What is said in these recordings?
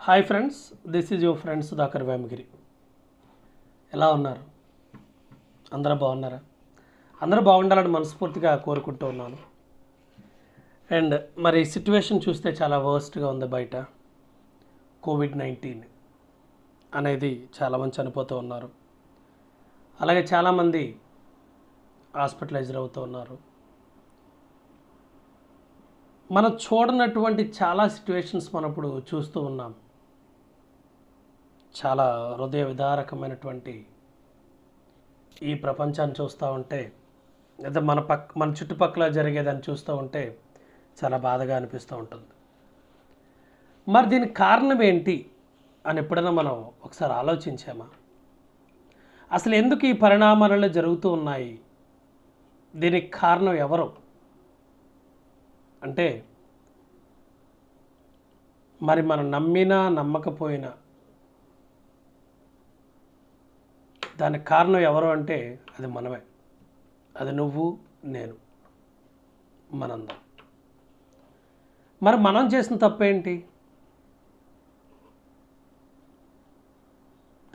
Hi friends, this is your friend Sudhakar Vemagiri. ఎలా ఉన్నారు? అందరూ బాగున్నారా? అందరూ బాగుండాలని మనస్ఫూర్తిగా కోరుకుంటూ ఉన్నాను. అండ్ మరి సిచ్యువేషన్ చూస్తే చాలా వర్స్ట్గా ఉంది. బయట కోవిడ్-19 అనేది చాలామంది చనిపోతూ ఉన్నారు. అలాగే చాలామంది హాస్పిటలైజ్డ్ అవుతూ ఉన్నారు. మనం చూడనటువంటి చాలా సిచ్యువేషన్స్ మనం ఇప్పుడు చూస్తూ ఉన్నాం. చాలా హృదయ విదారకమైనటువంటి ఈ ప్రపంచాన్ని చూస్తూ ఉంటే, లేదా మన చుట్టుపక్కల జరిగేదాన్ని చూస్తూ ఉంటే చాలా బాధగా అనిపిస్తూ ఉంటుంది. మరి దీనికి కారణం ఏంటి అని ఎప్పుడైనా మనం ఒకసారి ఆలోచించామా? అసలు ఎందుకు ఈ పరిణామాలలో జరుగుతూ ఉన్నాయి? దీనికి కారణం ఎవరు అంటే, మరి మనం నమ్మినా నమ్మకపోయినా దానికి కారణం ఎవరు అంటే అది మనమే. అది నువ్వు, నేను, మనందరం. మరి మనం చేసిన తప్పేంటి?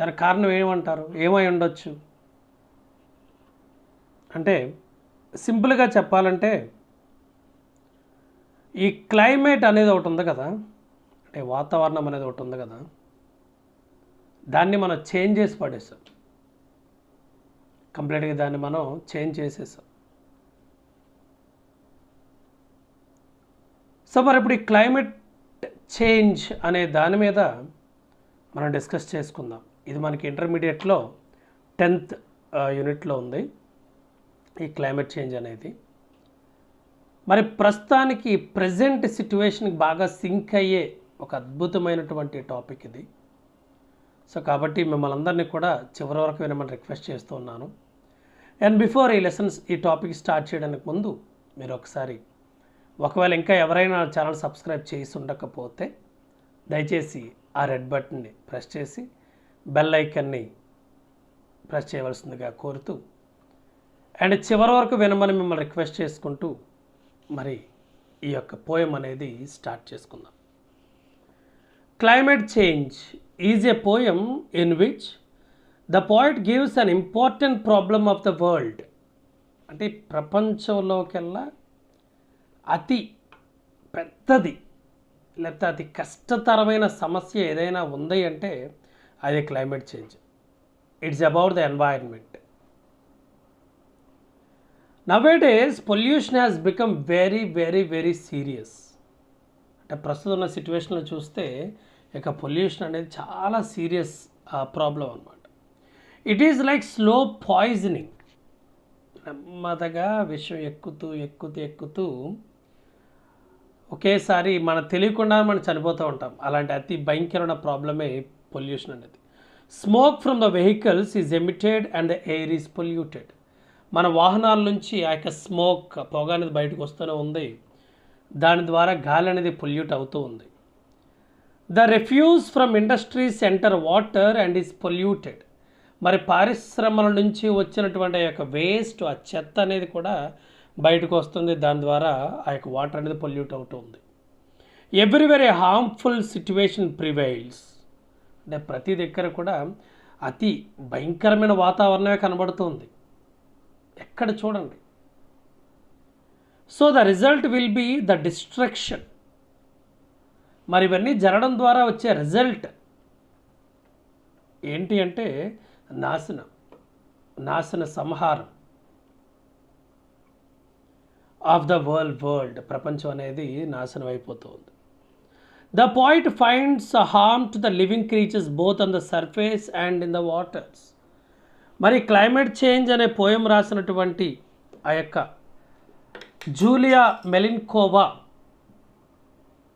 దానికి కారణం ఏమంటారు? ఏమై ఉండొచ్చు అంటే, సింపుల్గా చెప్పాలంటే, ఈ క్లైమేట్ అనేది ఒకటి ఉంది కదా, అంటే వాతావరణం అనేది ఒకటి ఉంది కదా, దాన్ని మనం చేంజ్ చేసి పడేసాం. కంప్లీట్గా దాన్ని మనం చేంజ్ చేసేసాం. సో మరి ఇప్పుడు ఈ క్లైమేట్ చేంజ్ అనే దాని మీద మనం డిస్కస్ చేసుకుందాం. ఇది మనకి ఇంటర్మీడియట్లో 10th యూనిట్లో ఉంది ఈ క్లైమేట్ చేంజ్ అనేది. మరి ప్రస్తుతానికి ప్రజెంట్ సిచ్యువేషన్కి బాగా సింక్ అయ్యే ఒక అద్భుతమైనటువంటి టాపిక్ ఇది. సో కాబట్టి మిమ్మల్ని అందరినీ కూడా చివరి వరకు వినమని రిక్వెస్ట్ చేస్తూ ఉన్నాను. అండ్ బిఫోర్ ఈ లెసన్స్, ఈ టాపిక్ స్టార్ట్ చేయడానికి ముందు మీరు ఒకవేళ ఇంకా ఎవరైనా ఛానల్ సబ్స్క్రైబ్ చేసి ఉండకపోతే దయచేసి ఆ రెడ్ బటన్ని ప్రెస్ చేసి బెల్ ఐకన్ని ప్రెస్ చేయవలసిందిగా కోరుతూ, అండ్ చివరి వరకు వినమని మిమ్మల్ని రిక్వెస్ట్ చేసుకుంటూ మరి ఈ యొక్క పోయం అనేది స్టార్ట్ చేసుకుందాం. Climate change is a poem in which the poet gives an important problem of the world. అంటే ప్రపంచంలోకెల్లా అతి పెద్దది లేకపోతే అతి కష్టతరమైన సమస్య ఏదైనా ఉంది అంటే అది climate change. It's about the environment. Nowadays pollution has become very very very serious. అంటే ప్రస్తుతం ఉన్న సిచ్యువేషన్లో చూస్తే ఇక పొల్యూషన్ అనేది చాలా సీరియస్ ప్రాబ్లం అన్నమాట. It is like slow poisoning. నెమ్మదిగా విషం ఎక్కుతూ ఒకేసారి మన తెలియకుండా మనం చనిపోతూ ఉంటాం. అలాంటి అతి భయంకరమైన ప్రాబ్లమే పొల్యూషన్ అనేది. Smoke from the vehicles is emitted and the air is polluted. మన వాహనాల నుంచి ఆ యొక్క స్మోక్, పొగ అనేది బయటకు వస్తూనే ఉంది. దాని ద్వారా గాలి అనేది పొల్యూట్ అవుతూ ఉంది. The refuse from industries enter water and is polluted. మరి పరిశ్రమల నుంచి వచ్చినటువంటి ఆ యొక్క వేస్ట్, ఆ చెత్త అనేది కూడా బయటకు వస్తుంది. దాని ద్వారా ఆ యొక్క వాటర్ అనేది పొల్యూట్ అవుతుంది. ఎవ్రీవేర్ ఏ హార్మ్ఫుల్ సిచ్యువేషన్ ప్రివైల్స్. అంటే ప్రతి దగ్గర కూడా అతి భయంకరమైన వాతావరణమే కనబడుతుంది, ఎక్కడ చూడండి. So the result will be the destruction. మరి ఇవన్నీ జరగడం ద్వారా వచ్చే రిజల్ట్ ఏంటి అంటే నాశన సంహారం ఆఫ్ ద వరల్డ్. ప్రపంచం అనేది నాశనం అయిపోతుంది. The point finds harm to the living creatures both on the surface and in the waters. మరి క్లైమేట్ చేంజ్ అనే పోయం రాసినటువంటి ఆ యొక్క జూలియా మెలిన్కోవా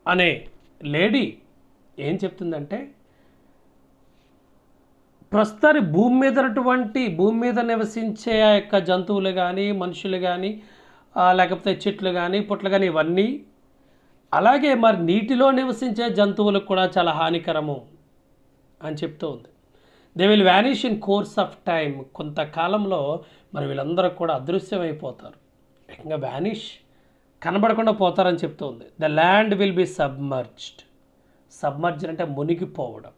అనే లేడీ ఏం చెప్తుందంటే, ప్రస్తుతానికి భూమి మీద నివసించే ఆ యొక్క జంతువులు కానీ, మనుషులు కానీ, లేకపోతే చెట్లు కానీ, పుట్లు కానీ, ఇవన్నీ అలాగే మరి నీటిలో నివసించే జంతువులకు కూడా చాలా హానికరము అని చెప్తూ ఉంది. They will vanish in course of time. కొంతకాలంలో మరి వీళ్ళందరూ కూడా అదృశ్యమైపోతారు, ఏకంగా వ్యానిష్, కనబడకుండా పోతారని చెప్తూ ఉంది. The land will be submerged. Submersion అంటే మునిగిపోవడం.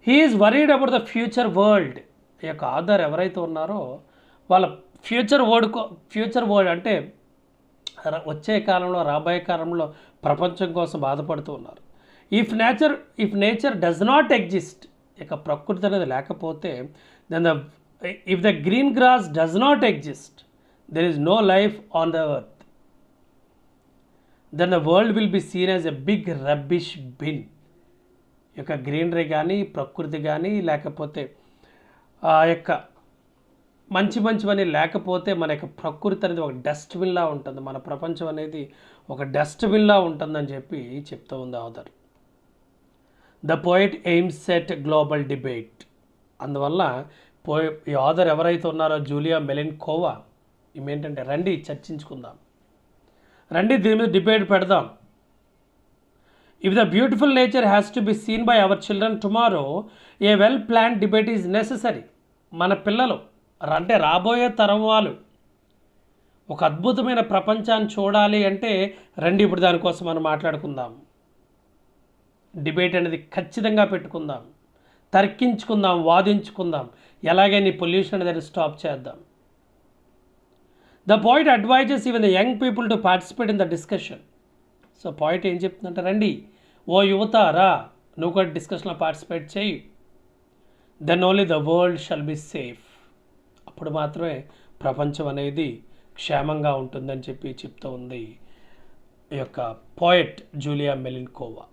He is worried about the future world. ఈ యొక్క ఆధార్ ఎవరైతే ఉన్నారో వాళ్ళ ఫ్యూచర్ వరల్డ్ అంటే వచ్చే కాలంలో, రాబోయే కాలంలో ప్రపంచం కోసం బాధపడుతూ ఉన్నారు. If nature does not exist, ఇక ప్రకృతి అనేది లేకపోతే, then if the green grass does not exist, there is no life on the earth. Then the world will be seen as a big rubbish bin. ఈ యొక్క greenery కానీ, ప్రకృతి కానీ, లేకపోతే ఆ యొక్క మంచివన్నీ లేకపోతే మన యొక్క ప్రకృతి అనేది ఒక డస్ట్బిన్లా ఉంటుంది, మన ప్రపంచం అనేది ఒక డస్ట్బిన్లా ఉంటుందని చెప్పి చెప్తూ ఉంది author. The poet aims at global debate. అందువల్ల ఈ ఆథర్ ఎవరైతే ఉన్నారో జూలియా మెలిన్కోవా, ఏమేంటంటే రండి చర్చించుకుందాం, రండి దీని మీద డిబేట్ పెడదాం. If the beautiful nature has to be seen by our children tomorrow, A well planned debate is necessary. మన పిల్లలు అంటే రాబోయే తరం వాళ్ళు ఒక అద్భుతమైన ప్రపంచాన్ని చూడాలి అంటే రండి ఇప్పుడు దానికోసం మనం మాట్లాడుకుందాం, డిబేట్ అనేది ఖచ్చితంగా పెట్టుకుందాం, తర్కించుకుందాం, వాదించుకుందాం, ఎలాగైనా పొల్యూషన్ అనేది స్టాప్ చేద్దాం. The point advises even the young people to participate in the discussion. So point ఏం చెప్తుందంటే రండి ఓ యువత రా, నువ్వు కూడా డిస్కషన్లో పార్టిసిపేట్ చేయి. Then only the world shall be safe. అప్పుడు మాత్రమే ప్రపంచం అనేది క్షేమంగా ఉంటుందని చెప్పి చెప్తూ ఉంది ఈ యొక్క poet Julia Melinkova.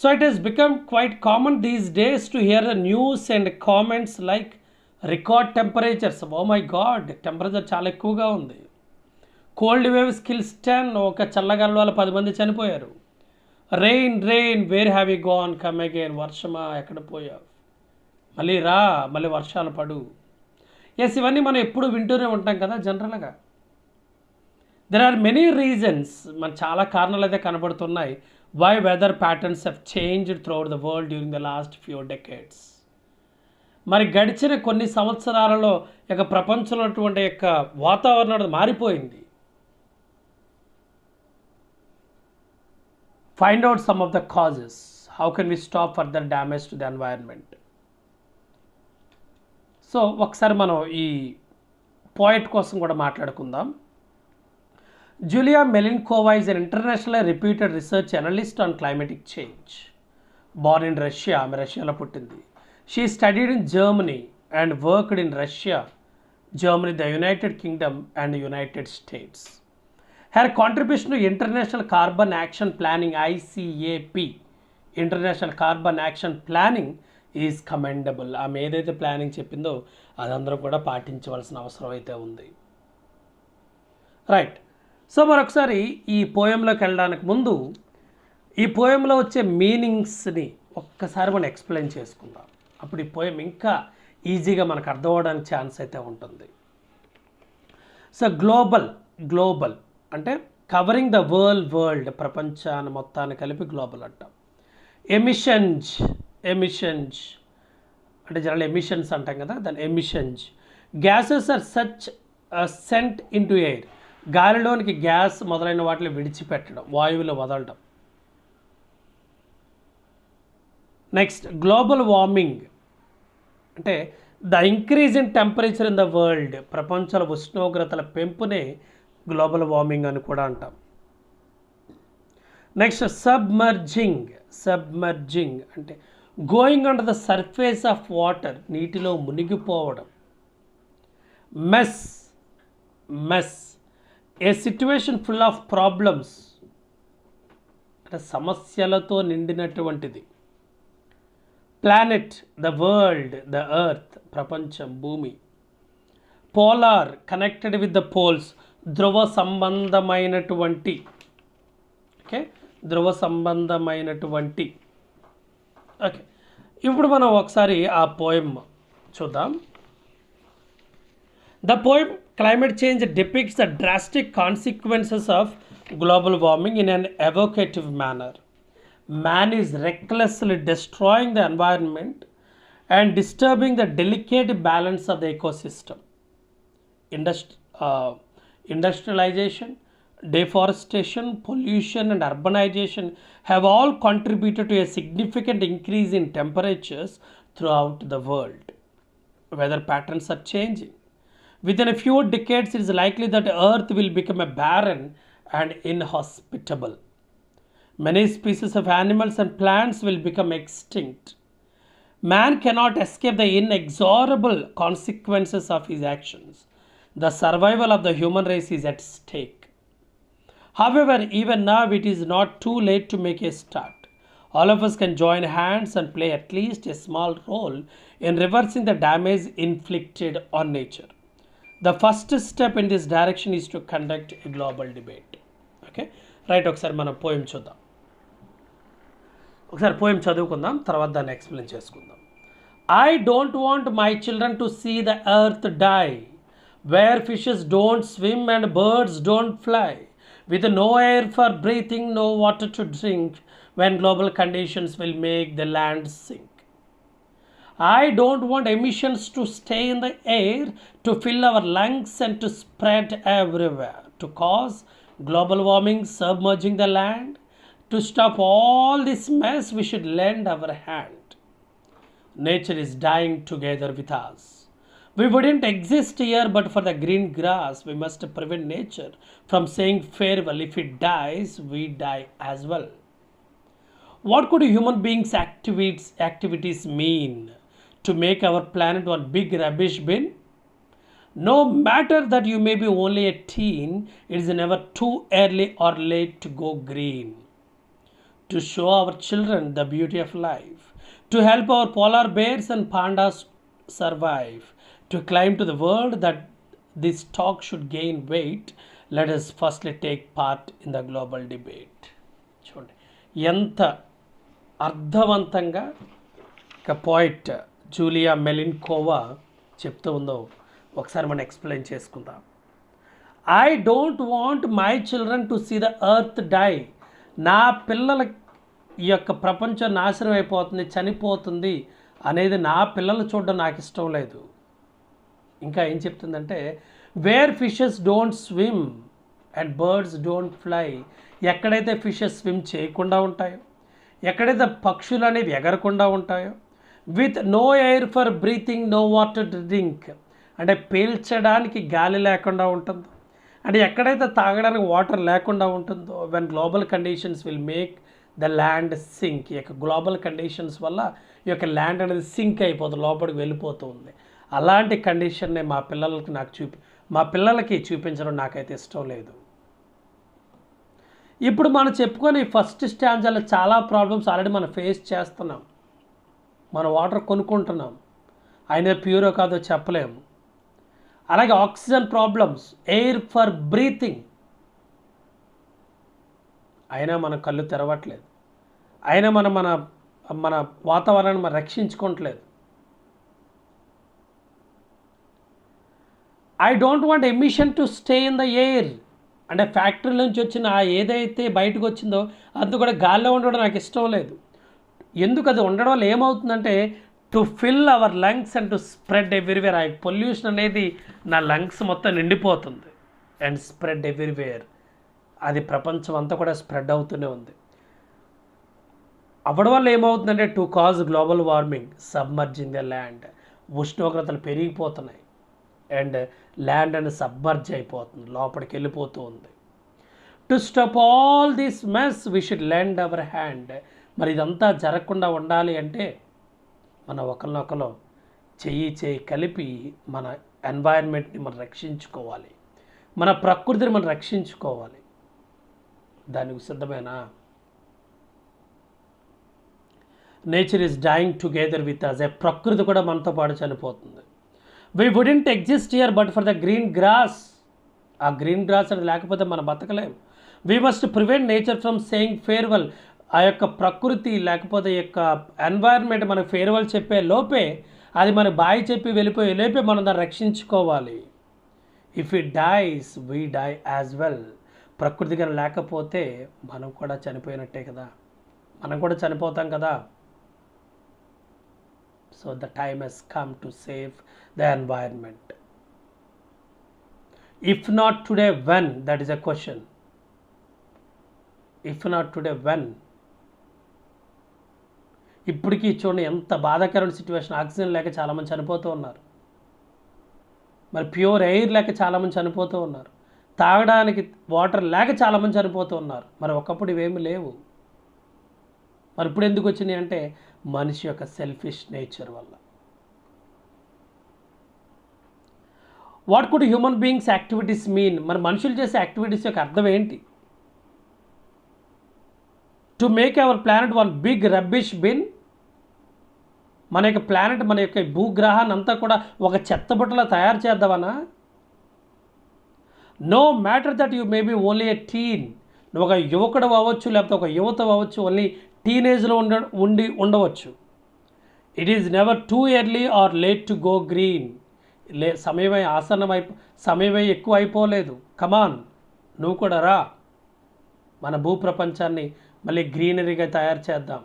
So it has become quite common these days to hear the news and comments like record temperatures. Oh my God, temperature చాలా ఎక్కువగా ఉంది. కోల్డ్ వేవ్స్ కిల్స్ 10, ఒక చల్లగాలి వల్ల 10 మంది చనిపోయారు. Rain where have you gone, come again, వర్షమా ఎక్కడ పోయావు, మళ్ళీ రా, మళ్ళీ వర్షాలు పడు. ఎస్, ఇవన్నీ మనం ఎప్పుడు వింటూనే ఉంటాం కదా జనరల్గా. దెర్ ఆర్ మెనీ రీజన్స్, మన చాలా కారణాలు అయితే కనబడుతున్నాయి. why weather patterns have changed throughout the world during the last few decades. మరి గడిచిన కొన్ని సంవత్సరాలలో యొక్క ప్రపంచంలో ఉన్నటువంటి యొక్క వాతావరణం మారిపోయింది. Find out some of the causes. How can we stop further damage to the environment? So ఒకసారి మనం ఈ పాయింట్ కోసం కూడా మాట్లాడుకుందాం. Julia Melinkova is an internationally reputed research analyst on climatic change. Born in Russia, ఆమె రష్యాలో పుట్టింది. She studied in Germany and worked in Russia, Germany, the United Kingdom and the United States. Her contribution to International Carbon Action Planning, ICAP, International Carbon Action Planning, is commendable. ఆమె ఏదైతే planning చెప్పిందో అదందరూ కూడా పాటించవలసిన అవసరం అయితే ఉంది. Right. So మరొకసారి ఈ పోయంలోకి వెళ్ళడానికి ముందు ఈ పోయంలో వచ్చే మీనింగ్స్ని ఒక్కసారి మనం ఎక్స్ప్లెయిన్ చేసుకుందాం. అప్పుడు ఈ పోయం ఇంకా ఈజీగా మనకు అర్థం అవ్వడానికి ఛాన్స్ అయితే ఉంటుంది. సో గ్లోబల్ అంటే కవరింగ్ ద వరల్డ్, ప్రపంచాన్ని మొత్తాన్ని కలిపి గ్లోబల్ అంటాం. ఎమిషన్స్ అంటే జనరల్ ఎమిషన్స్ అంటాం కదా, దాని emissions. Gases are such sent into air, గాలిలోనికి గ్యాస్ మొదలైన వాటిని విడిచిపెట్టడం, వాయువులు వదలడం. నెక్స్ట్ గ్లోబల్ వార్మింగ్ అంటే the increase in temperature in the world, ప్రపంచంలో ఉష్ణోగ్రతల పెంపునే గ్లోబల్ వార్మింగ్ అని కూడా అంటాం. నెక్స్ట్ సబ్మర్జింగ్ అంటే going under the surface of water, నీటిలో మునిగిపోవడం. Mess a situation full of problems అంటే సమస్యలతో నిండినటువంటిది. Planet the world, the earth ప్రపంచం, భూమి. Polar connected with the poles, ధ్రువ సంబంధమైనటువంటి. ఓకే, ధ్రువ సంబంధమైనటువంటి. ఓకే, ఇప్పుడు మనం ఒకసారి ఆ పోయం చూద్దాం. The poem Climate Change depicts the drastic consequences of global warming in an evocative manner. Man is recklessly destroying the environment and disturbing the delicate balance of the ecosystem. Industrialization, deforestation, pollution, and urbanization have all contributed to a significant increase in temperatures throughout the world. Weather patterns are changing. Within a few decades, it is likely that Earth will become a barren and inhospitable. Many species of animals and plants will become extinct. Man cannot escape the inexorable consequences of his actions. The survival of the human race is at stake. However, even now it is not too late to make a start. All of us can join hands and play at least a small role in reversing the damage inflicted on nature. The first step in this direction is to conduct a global debate. Okay right, ఒకసారి మనం poem చూద్దాం. ఒకసారి poem చదువుకుందాం, తర్వాత దాన్ని explain చేసుకుందాం. I don't want my children to see the earth die, where fishes don't swim and birds don't fly, with no air for breathing, no water to drink, when global conditions will make the land sink. I don't want emissions to stay in the air, to fill our lungs and to spread everywhere, to cause global warming, submerging the land. To stop all this mess, we should lend our hand. Nature is dying together with us. We wouldn't exist here but for the green grass. We must prevent nature from saying farewell. If it dies, we die as well. What could human beings' activities mean to make our planet one big rubbish bin? No matter that you may be only a teen, it is never too early or late to go green. To show our children the beauty of life, to help our polar bears and pandas survive, to claim to the world that this talk should gain weight, let us firstly take part in the global debate. చూడండి ఎంత అర్థవంతంగా ఒక poet Julia మెలిన్కోవా చెప్తూ ఉందో ఒకసారి మనం explain చేసుకుందాం. I don't want my children to see the earth die. నా పిల్లల ఈ యొక్క ప్రపంచం నాశనం అయిపోతుంది, చనిపోతుంది అనేది నా పిల్లలు చూడడం నాకు ఇష్టం లేదు. ఇంకా ఏం చెప్తుందంటే, where fishes don't swim and birds don't fly, ఎక్కడైతే ఫిషెస్ స్విమ్ చేయకుండా ఉంటాయో, ఎక్కడైతే పక్షులు అనేవి ఎగరకుండా ఉంటాయో, with no air for breathing, no water to drink, అంటే పీల్చడానికి గాలి లేకుండా ఉంటుందో, అంటే ఎక్కడైతే తాగడానికి వాటర్ లేకుండా ఉంటుందో, when global conditions will make the land sink, ఈ యొక్క గ్లోబల్ కండిషన్స్ వల్ల ఈ యొక్క ల్యాండ్ అనేది సింక్ అయిపోతుంది, లోపలికి వెళ్ళిపోతుంది. అలాంటి కండిషన్నే మా పిల్లలకి చూపించడం నాకైతే ఇష్టం లేదు. ఇప్పుడు మనం చెప్పుకొని ఫస్ట్ స్టాంజాలో చాలా ప్రాబ్లమ్స్ ఆల్రెడీ మనం ఫేస్ చేస్తున్నాం. మనం వాటర్ కొనుక్కుంటున్నాం, అయినా ప్యూరో కాదో చెప్పలేము. అలాగే oxygen problems, air for breathing, అయినా మన కళ్ళు తెరవట్లేదు, అయినా మన వాతావరణాన్ని మనం రక్షించుకోవట్లేదు. I don't want emission to stay in the air, అంటే ఫ్యాక్టరీల నుంచి వచ్చిన ఏదైతే బయటకు వచ్చిందో అది కూడా గాల్లో ఉండడం నాకు ఇష్టం లేదు. ఎందుకు అది ఉండడం వల్ల ఏమవుతుందంటే, to fill our lungs and to spread everywhere. ఆ పొల్యూషన్ అనేది నా లంగ్స్ మొత్తం నిండిపోతుంది అండ్ స్ప్రెడ్ ఎవ్రీవేర్, అది ప్రపంచం అంతా కూడా స్ప్రెడ్ అవుతూనే ఉంది. అవ్వడం వల్ల ఏమవుతుందంటే, to cause global warming, సబ్మర్జింగ్ the land, ఉష్ణోగ్రతలు పెరిగిపోతున్నాయి అండ్ ల్యాండ్ అని సబ్మర్జ్ అయిపోతుంది, లోపలికి వెళ్ళిపోతూ ఉంది. To stop all this mess we should lend our hand. మరి ఇదంతా జరగకుండా ఉండాలి అంటే మనం ఒకరినొకరు చెయ్యి కలిపి మన ఎన్వైరన్మెంట్ని మనం రక్షించుకోవాలి, మన ప్రకృతిని మనం రక్షించుకోవాలి. దానికి సిద్ధమేనా? Nature is dying together with us. ప్రకృతి కూడా మనతో పాటు చనిపోతుంది. We wouldn't exist here but for the green grass. ఆ గ్రీన్ గ్రాస్ అని లేకపోతే మనం బతకలేం. We must prevent nature from saying farewell. ఆ యొక్క ప్రకృతి లేకపోతే ఈ యొక్క ఎన్వైరన్మెంట్ మనకు ఫేర్వెల్ చెప్పే లోపే, అది మన బాయ్ చెప్పి వెళ్ళిపోయే లోపే మనం దాన్ని రక్షించుకోవాలి. If it dies we die as well. ప్రకృతి కానీ లేకపోతే మనం కూడా చనిపోయినట్టే కదా, మనం కూడా చనిపోతాం కదా. So the time has come to save the environment. If not today, when? That is a question. If not today when? ఇప్పటికీ చూడండి ఎంత బాధాకరమైన సిచ్యువేషన్. ఆక్సిజన్ లేక చాలామంది చనిపోతూ ఉన్నారు. మరి ప్యూర్ ఎయిర్ లేక చాలామంది చనిపోతూ ఉన్నారు. తాగడానికి వాటర్ లేక చాలామంది చనిపోతూ ఉన్నారు. మరి ఒకప్పుడు ఇవేమి లేవు. మరి ఇప్పుడు ఎందుకు వచ్చినాయి అంటే మనిషి యొక్క సెల్ఫిష్ నేచర్ వల్ల. What could human beings activities mean? మరి మనుషులు చేసే యాక్టివిటీస్ యొక్క అర్థం ఏంటి? To make our planet one big rubbish bin. మన యొక్క ప్లానెట్, మన యొక్క భూగ్రహాన్ని అంతా కూడా ఒక చెత్తబుట్టలో తయారు చేద్దామనా? No matter that you may be only a teen. నువ్వు ఒక యువకుడు అవ్వచ్చు, లేకపోతే ఒక యువత అవ్వచ్చు, ఓన్లీ టీనేజ్లో ఉండవచ్చు. It is never too early or late to go green. సమయమై సమయమై ఎక్కువ అయిపోలేదు. కమాన్, నువ్వు కూడా రా, మన భూప్రపంచాన్ని మళ్ళీ గ్రీనరీగా తయారు చేద్దాం.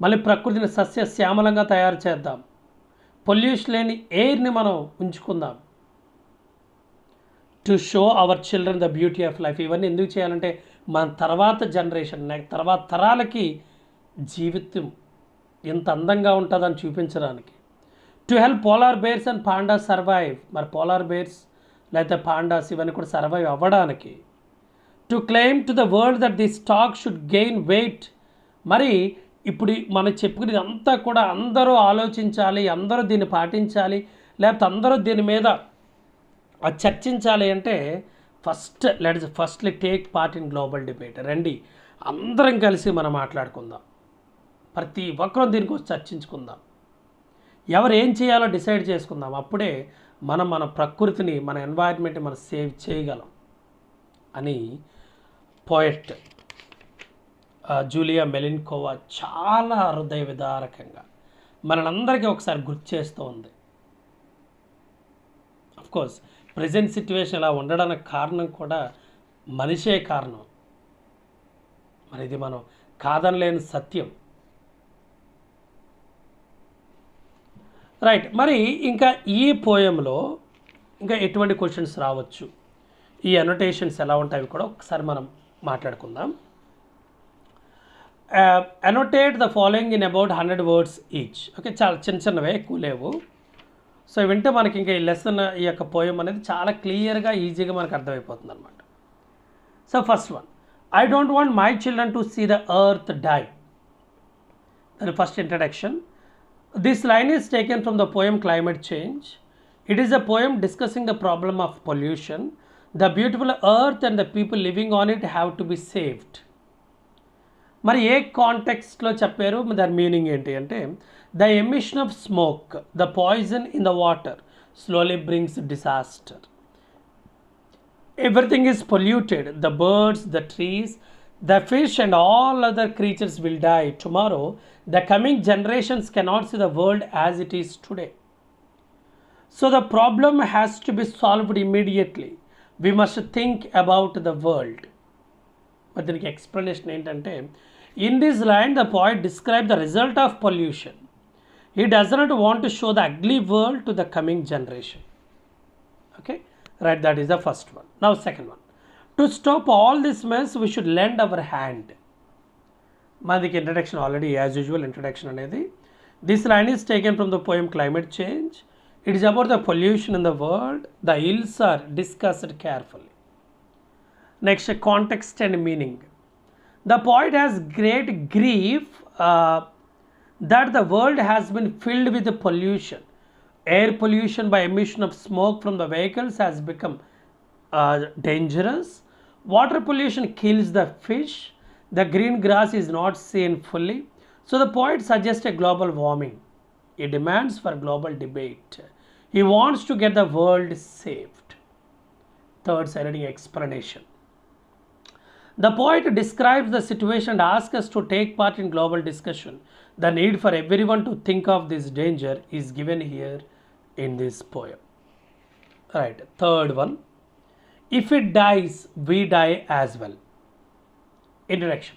మళ్ళీ ప్రకృతిని సస్యశ్యామలంగా తయారు చేద్దాం. పొల్యూషన్ లేని ఎయిర్ని మనం ఉంచుకుందాం. To show our children the beauty of life. ఇవన్నీ ఎందుకు చేయాలంటే మన తర్వాత జనరేషన్, తర్వాత తరాలకి జీవితం ఎంత అందంగా ఉంటుందని చూపించడానికి. To help polar bears and pandas survive. మరి పోలార్ బేర్స్ లేకపోతే పాండాస్ ఇవన్నీ కూడా సర్వైవ్ అవ్వడానికి. To claim to the world that the stock should gain weight. మరి ఇప్పుడు మనం చెప్పుకునేది అంతా కూడా అందరూ ఆలోచించాలి, అందరూ దీన్ని పాటించాలి, లేకపోతే అందరూ దీని మీద చర్చించాలి అంటే firstly take part in global debate. రండి అందరం కలిసి మనం మాట్లాడుకుందాం. ప్రతి ఒక్కరూ దీనికోసం చర్చించుకుందాం. ఎవరు ఏం చేయాలో డిసైడ్ చేసుకుందాం. అప్పుడే మన ప్రకృతిని, మన ఎన్వైర్న్మెంట్ని మనం సేవ్ చేయగలం అని పోయెట్ జూలియా మెలిన్కోవా చాలా హృదయ విదారకంగా మనందరికీ ఒకసారి గుర్తు చేస్తూ ఉంది. అఫ్కోర్స్ ప్రజెంట్ సిచ్యువేషన్ ఇలా ఉండడానికి కారణం కూడా మనిషే కారణం. మరి ఇది మనం కాదనలేని సత్యం. రైట్. మరి ఇంకా ఈ పోయంలో ఇంకా ఎటువంటి క్వశ్చన్స్ రావచ్చు, ఈ అనోటేషన్స్ ఎలా ఉంటాయి కూడా ఒకసారి మనం మాట్లాడుకుందాం. అనోటేట్ the following in about 100 words each. Okay, చాలా చిన్నవే, ఎక్కువ లేవు. సో వింటే మనకి ఇంకా ఈ లెసన్, ఈ యొక్క పోయం అనేది చాలా క్లియర్గా ఈజీగా మనకు అర్థమైపోతుంది అనమాట. So first one, I don't want my children to see the earth die. దాని first introduction. This line is taken from the poem Climate Change. It is a poem discussing the problem of pollution. The beautiful earth and the people living on it have to be saved. మరి ఏ కాంటెక్స్ట్లో చెప్పారు, దాని meaning ఏంటి అంటే, the emission of smoke, the poison in the water slowly brings disaster. Everything is polluted. The birds, the trees, the fish and all other creatures will die tomorrow. The coming generations cannot see the world as it is today. So the problem has to be solved immediately. We must think about the world. But the explanation ఏంటంటే, in this line the poet describes the result of pollution. He does not want to show the ugly world to the coming generation. Okay, right, that is the first one. Now second one. To stop all this mess, we should lend our hand. Madiki introduction already, as usual, introduction anedi. This line is taken from the poem Climate Change. It is about the pollution in the world. The ills are discussed carefully. Next, context and meaning. The poet has great grief that the world has been filled with pollution. Air pollution by emission of smoke from the vehicles has become dangerous. Water pollution kills the fish. The green grass is not seen fully. So the poet suggests a global warming. He demands for global debate. He wants to get the world saved. Third side explanation. The poet describes the situation and asks us to take part in global discussion. The need for everyone to think of this danger is given here in this poem. Right, third one. If it dies, we die as well. Introduction.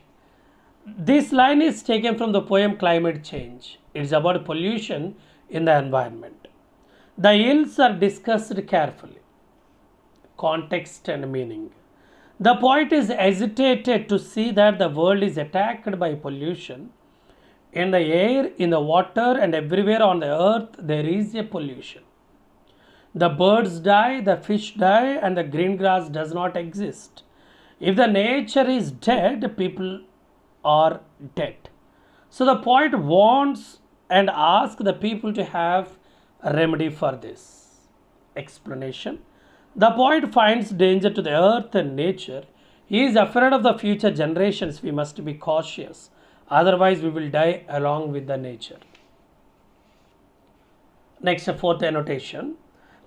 This line is taken from the poem Climate Change. It is about pollution in the environment. The ills are discussed carefully. Context and meaning. The poet is hesitated to see that the world is attacked by pollution. In the air, in the water, and everywhere on the earth, there is a pollution. The birds die, the fish die, and the green grass does not exist. If the nature is dead, people are dead. So the poet wants and asks the people to have a remedy for this. Explanation. The poet finds danger to the earth and nature. He is afraid of the future generations. We must be cautious. Otherwise, we will die along with the nature. Next, fourth annotation.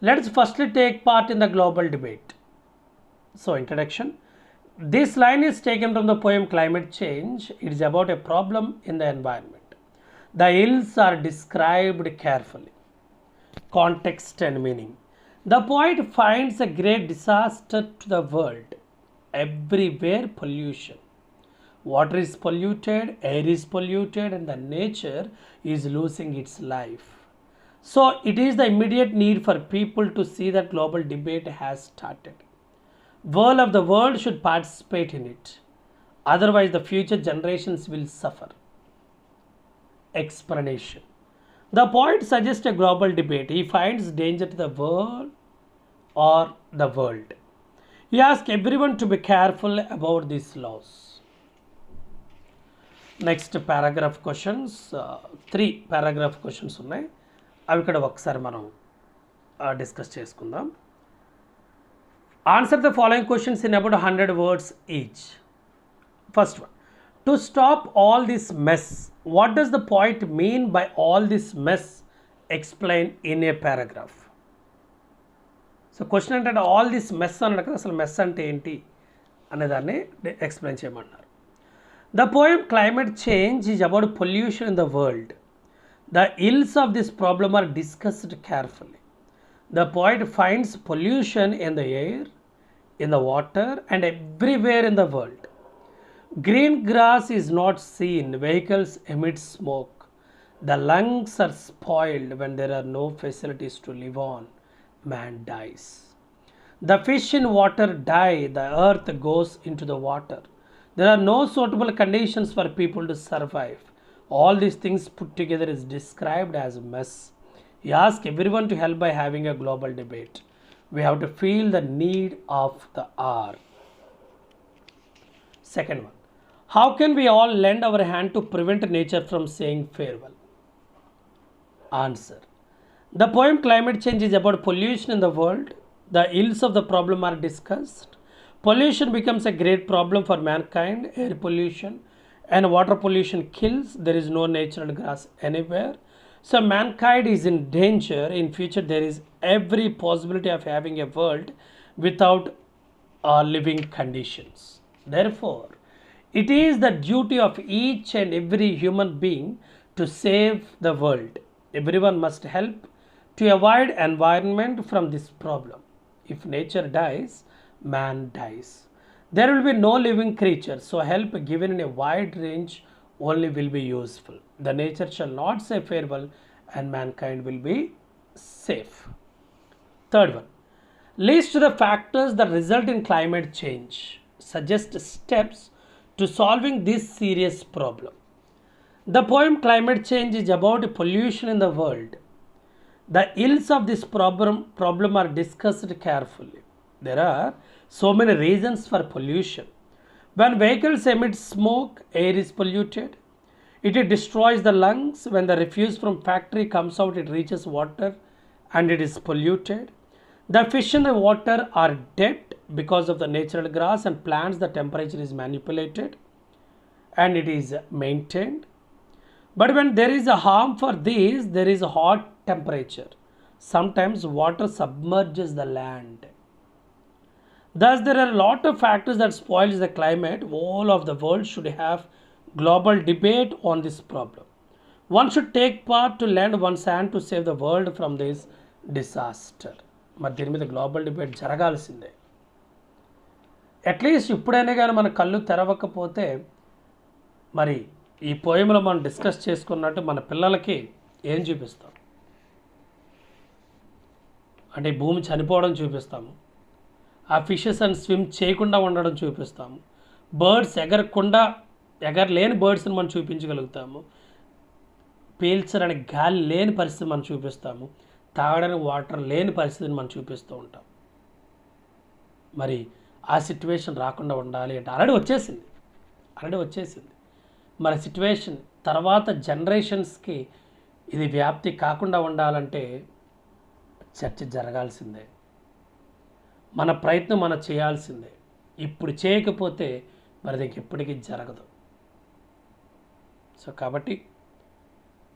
Let us firstly take part in the global debate. So, introduction. This line is taken from the poem Climate Change. It is about a problem in the environment. The ills are described carefully. Context and meaning. The poet finds a great disaster to the world. Everywhere pollution. Water is polluted, air is polluted, and the nature is losing its life. So it is the immediate need for people to see that global debate has started. All of the world should participate in it. Otherwise, the future generations will suffer. Explanation. The poet suggests a global debate. He finds danger to the world or the world. He asks everyone to be careful about these laws. Next paragraph questions. 3 paragraph questions ఉన్నాయి. అవి ఇక్కడ ఒకసారి మనం discuss చేసుకుందాం. Answer the following questions in about 100 words each. First one. To stop all this mess, what does the poet mean by all this mess? Explain in a paragraph. So question ఏంటంటే all this mess అన్నాడు కదా, అసలు mess అంటే ఏంటి అనేదాన్ని explain చేయమన్నారు. The poem climate change is about pollution in the world. The ills of this problem are discussed carefully. The poet finds pollution in the air, in the water and everywhere in the world. Green grass is not seen, vehicles emit smoke, the lungs are spoiled when there are no facilities to live on. Man dies. The fish in water die, the earth goes into the water. There are no suitable conditions for people to survive. All these things put together is described as a mess. He asks everyone to help by having a global debate. We have to feel the need of the hour. Second one. How can we all lend our hand to prevent nature from saying farewell? Answer. The poem Climate Change is about pollution in the world. The ills of the problem are discussed. Pollution becomes a great problem for mankind. Air pollution and water pollution kills. There is no natural grass anywhere. So mankind is in danger. In future, there is every possibility of having a world without living conditions. Therefore, it is the duty of each and every human being to save the world. Everyone must help to avoid environment from this problem. If nature dies, man dies. There will be no living creature, so help given in a wide range only will be useful. The nature shall not say farewell and mankind will be safe. Third one. List the factors that result in climate change. Suggest steps to solving this serious problem. The poem Climate Change is about pollution in the world. The ills of this problem are discussed carefully. There are so many reasons for pollution. When vehicles emit smoke, air is polluted. It destroys the lungs. When the refuse from factory comes out, it reaches water and it is polluted. The fish in the water are dead because of the natural grass and plants. The temperature is manipulated and it is maintained. But when there is a harm for these, there is a hot temperature. Sometimes water submerges the land. Thus, there are a lot of factors that spoils the climate. All of the world should have global debate on this problem. One should take part to lend one's hand to save the world from this disaster. మరి దీని మీద global debate జరగాల్సిందే. At least ఇప్పుడైనా కానీ మన కళ్ళు తెరవకపోతే మరి ఈ పోయంలో మనం డిస్కస్ చేసుకున్నట్టు మన పిల్లలకి ఏం చూపిస్తాం అంటే భూమి చనిపోవడం చూపిస్తాము, ఆ ఫిషెస్ అని స్విమ్ చేయకుండా ఉండడం చూపిస్తాము. బర్డ్స్ ఎగరలేని బర్డ్స్ని మనం చూపించగలుగుతాము. పీల్చడానికి గాలి లేని పరిస్థితి మనం చూపిస్తాము. తాగడానికి వాటర్ లేని పరిస్థితిని మనం చూపిస్తూ ఉంటాం. మరి ఆ సిట్యువేషన్ రాకుండా ఉండాలి అంటే ఆల్రెడీ వచ్చేసింది. మరి సిట్యువేషన్ తర్వాత జనరేషన్స్కి ఇది వ్యాప్తి కాకుండా ఉండాలంటే చర్చ జరగాల్సిందే. మన ప్రయత్నం మనం చేయాల్సిందే. ఇప్పుడు చేయకపోతే మరి అది ఎప్పటికీ జరగదు. సో కాబట్టి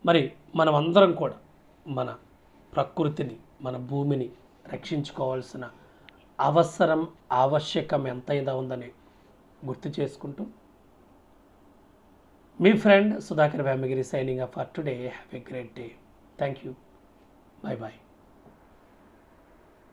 మరి మనం అందరం కూడా మన ప్రకృతిని, మన భూమిని రక్షించుకోవాల్సిన ఆవశ్యకం ఎంతైనా ఉందని గుర్తు చేసుకుంటూ మీ friend Sudhakar Vemagiri signing off for today. Have a great day. Thank you. Bye bye.